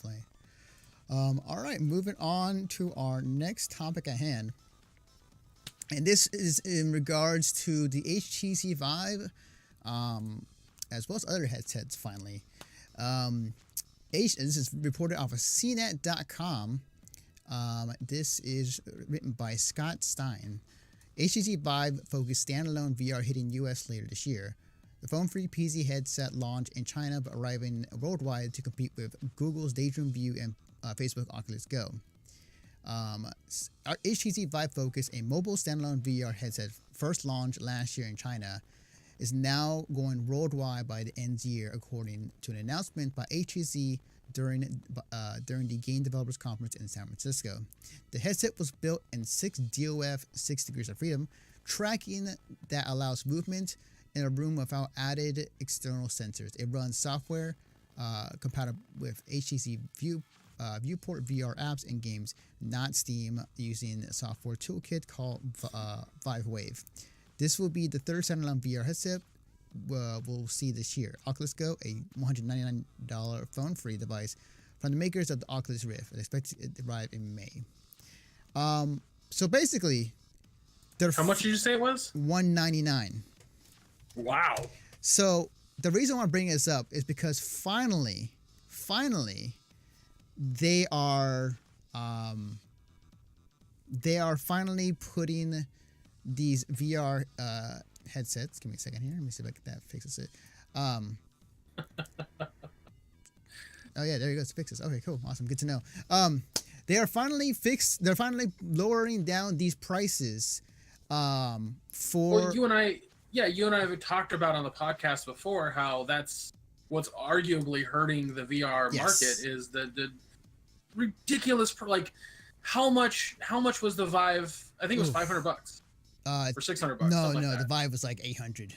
Definitely. All right, moving on to our next topic at hand. And this is in regards to the HTC Vive, as well as other headsets, finally. This is reported off of CNET.com. This is written by Scott Stein. HTC Vive focused standalone VR hitting US later this year. The phone-free PZ headset launched in China but arriving worldwide to compete with Google's Daydream View and Facebook Oculus Go. Our HTC Vive Focus, a mobile standalone VR headset first launched last year in China, is now going worldwide by the end of the year, according to an announcement by HTC during the Game Developers Conference in San Francisco. The headset was built in 6 DOF 6 degrees of freedom, tracking that allows movement in a room without added external sensors. It runs software compatible with HTC Viewport VR apps and games, not Steam, using a software toolkit called Vive Wave. This will be the third standalone VR headset we'll see this year. Oculus Go, a $199 phone-free device from the makers of the Oculus Rift, is expected to arrive in May. So basically, how much did you say it was? $199. Wow. So the reason why I'm bringing this up is because finally, they are finally putting these VR headsets. Give me a second here. Let me see if that fixes it. Oh yeah, there you go. It fixes. Okay, cool, awesome, good to know. They are finally fixed. They're finally lowering down these prices. For you and I have talked about on the podcast before how that's what's arguably hurting the VR market is the ridiculous, like how much was the Vive? I think it was $500 or $600. No, the Vive was like $800.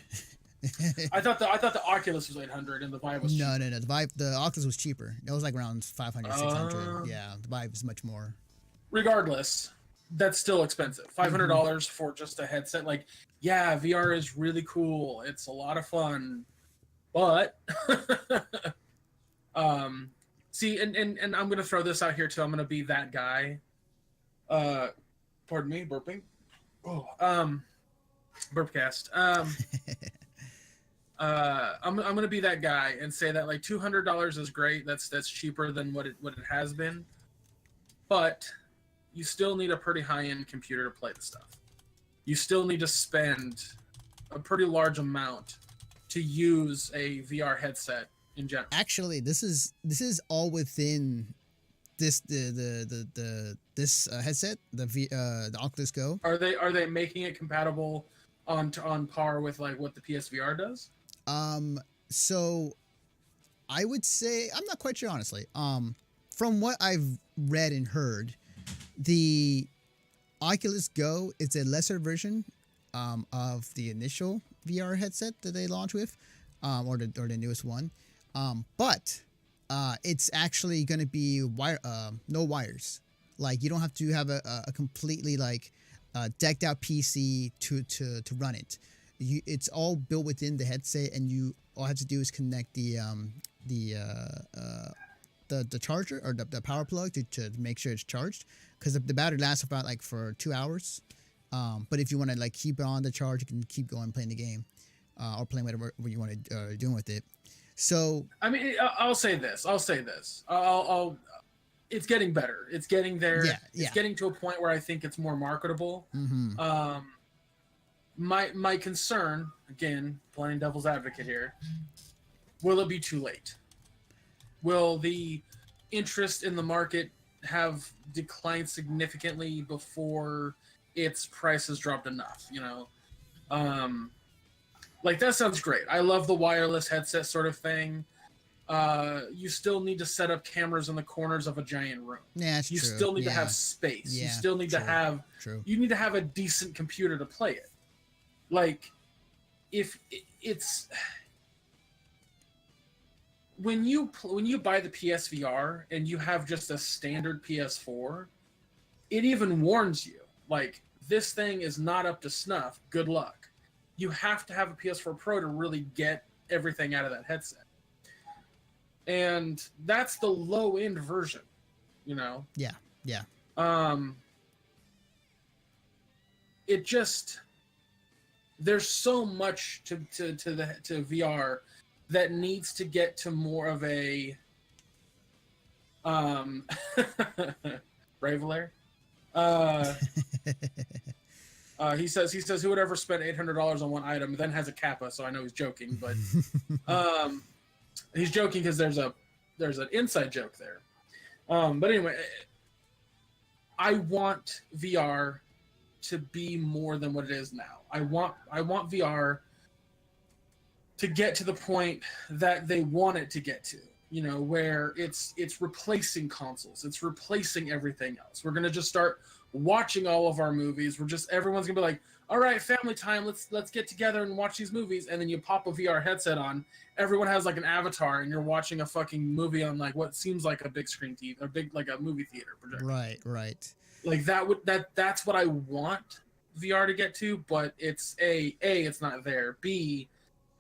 I thought the Oculus was $800 and the Vive was cheaper. No, the Oculus was cheaper. It was like around $500, $600. Yeah, the Vive is much more. Regardless, that's still expensive. $500 for just a headset. Like, yeah, VR is really cool. It's a lot of fun, but see, and I'm gonna throw this out here too. I'm gonna be that guy. Pardon me, burping. Burpcast. I'm gonna be that guy and say that like $200 is great. That's cheaper than what it has been, but you still need a pretty high-end computer to play the stuff. You still need to spend a pretty large amount to use a VR headset in general. Actually, this is all within this headset, the Oculus Go. Are they making it compatible on par with like what the PSVR does? So I would say I'm not quite sure, honestly. From what I've read and heard, the Oculus Go is a lesser version of the initial VR headset that they launched with, or the newest one. But it's actually going to be no wires. Like you don't have to have a completely like decked out PC to run it. It's all built within the headset, and you all have to do is connect the charger or the power plug to make sure it's charged, because the battery lasts about like for 2 hours. But if you want to like keep it on the charge, you can keep going playing the game, or playing whatever you want to do with it. So I mean, I'll say this. It's getting better. It's getting there. Yeah. It's getting to a point where I think it's more marketable. Mm-hmm. My concern, again, playing devil's advocate here, will it be too late? Will the interest in the market have declined significantly before its price has dropped enough? You know, like that sounds great. I love the wireless headset sort of thing. You still need to set up cameras in the corners of a giant room. Yeah, that's you true. Still need to have space. Yeah, you still need to have. True. You need to have a decent computer to play it. Like, if it's when you buy the PSVR and you have just a standard PS4, it even warns you like this thing is not up to snuff. Good luck. You have to have a PS4 Pro to really get everything out of that headset. and that's the low end version, Yeah. Yeah. It just, there's so much to VR that needs to get to more of a Bravelair. He says who would ever spend $800 on one item then has a kappa, so I know he's joking, but he's joking because there's an inside joke there. But anyway, I want VR to be more than what it is now. I want VR to get to the point that they want it to get to, where it's replacing consoles, it's replacing everything else. We're gonna just start watching all of our movies. Everyone's gonna be like, all right, family time, let's get together and watch these movies. And then you pop a VR headset on, everyone has like an avatar, and you're watching a fucking movie on like what seems like a big screen TV, or big, like a movie theater projector. Right. Like that's what I want VR to get to, but it's it's not there. B,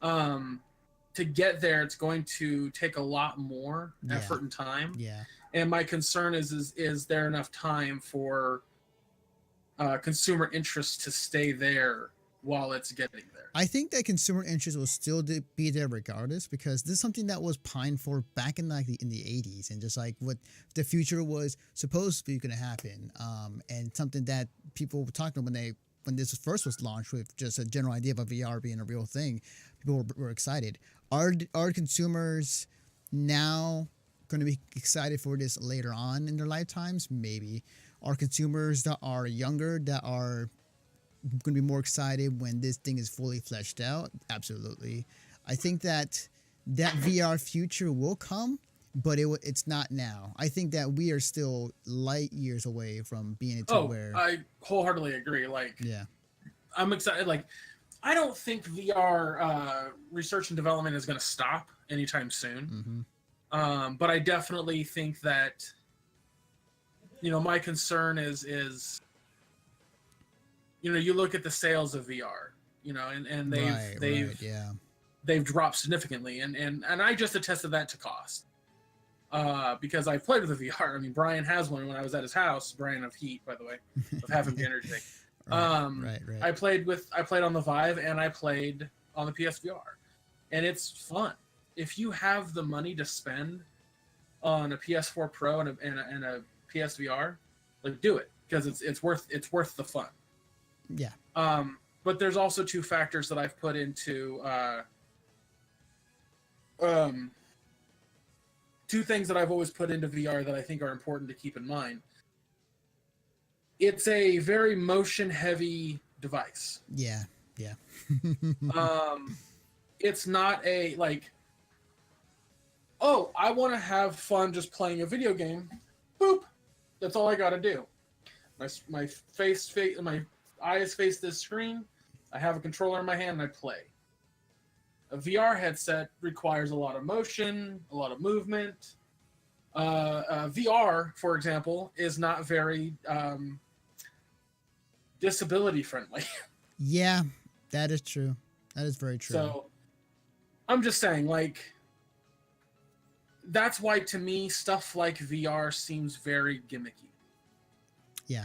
to get there, it's going to take a lot more effort and time. Yeah. And my concern is there enough time for consumer interest to stay there while it's getting there? I think that consumer interest will still be there regardless, because this is something that was pined for back in in the 80s, and just like what the future was supposed to be going to happen, and something that people were talking about when this first was launched, with just a general idea about VR being a real thing. People were excited. Are consumers now going to be excited for this later on in their lifetimes? Maybe. Are consumers that are younger that are going to be more excited when this thing is fully fleshed out? Absolutely. I think that VR future will come, but it's not now. I think that we are still light years away from being able to where... I wholeheartly agree. Yeah. I'm excited. I don't think VR research and development is going to stop anytime soon. Mm-hmm. But I definitely think that, my concern is you look at the sales of VR, and they've dropped significantly, and I just attested that to cost, because I've played with the VR. I mean, Brian has one when I was at his house. Brian of Heat, by the way, of Having the Energy. Right. I played on the Vive, and I played on the PSVR, and it's fun. If you have the money to spend on a PS4 Pro and a PSVR, do it, because it's worth the fun. Yeah. But there's also two factors that I've put into two things that I've always put into VR that I think are important to keep in mind. It's a very motion heavy device. Yeah. It's not a I want to have fun just playing a video game. Boop. That's all I got to do. My eyes face this screen. I have a controller in my hand and I play. A VR headset requires a lot of motion, a lot of movement. VR, for example, is not very disability friendly. Yeah, that is true. That is very true. So I'm just saying, that's why to me stuff like VR seems very gimmicky. Yeah.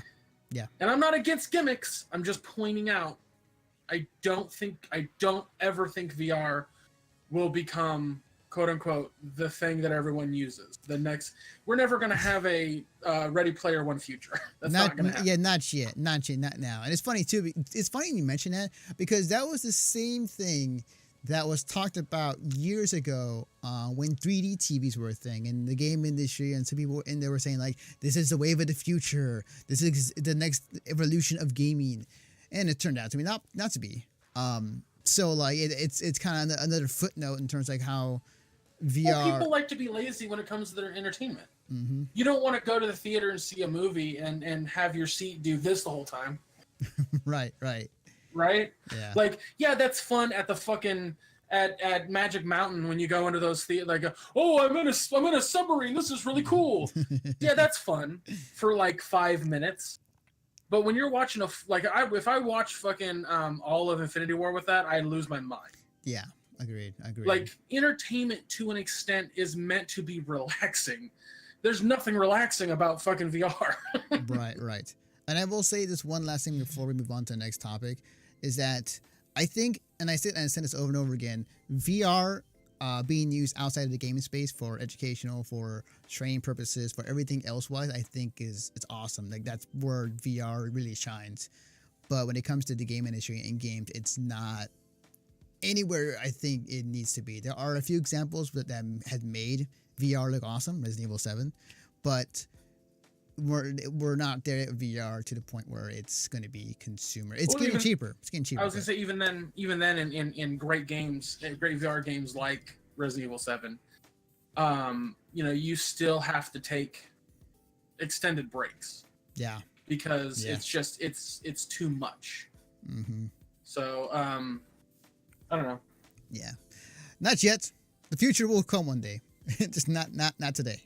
And I'm not against gimmicks. I'm just pointing out I don't ever think VR will become, quote unquote, the thing that everyone uses. We're never going to have a Ready Player One future. That's not going to happen. Yeah, not yet, not now. And it's funny too. It's funny you mention that, because that was the same thing that was talked about years ago when 3D TVs were a thing in the game industry, and some people in there were saying this is the wave of the future. This is the next evolution of gaming, and it turned out to be not to be. So it's kind of another footnote in terms of how VR. Well, people like to be lazy when it comes to their entertainment. Mm-hmm. You don't want to go to the theater and see a movie and have your seat do this the whole time. Right. Yeah. That's fun at the fucking at Magic Mountain when you go into those theaters. I'm in a submarine. This is really cool. Yeah, that's fun for 5 minutes. But when you're watching if I watch fucking all of Infinity War with that, I lose my mind. Yeah, Agreed. Like, entertainment to an extent is meant to be relaxing. There's nothing relaxing about fucking VR. Right. And I will say this one last thing before we move on to the next topic is that I think, and I said this over and over again, VR being used outside of the gaming space for educational, for training purposes, for everything else wise, I think it's awesome. Like, that's where VR really shines. But when it comes to the game industry and games, it's not anywhere I think it needs to be. There are a few examples that had made VR look awesome, Resident Evil 7, but we're not there at VR to the point where it's going to be consumer. It's getting cheaper. It's getting cheaper. I was going to say, even then in great games, great VR games like Resident Evil 7, you still have to take extended breaks. Yeah. Because it's just it's too much. Mm-hmm. So I don't know. Yeah, not yet. The future will come one day. Just not today.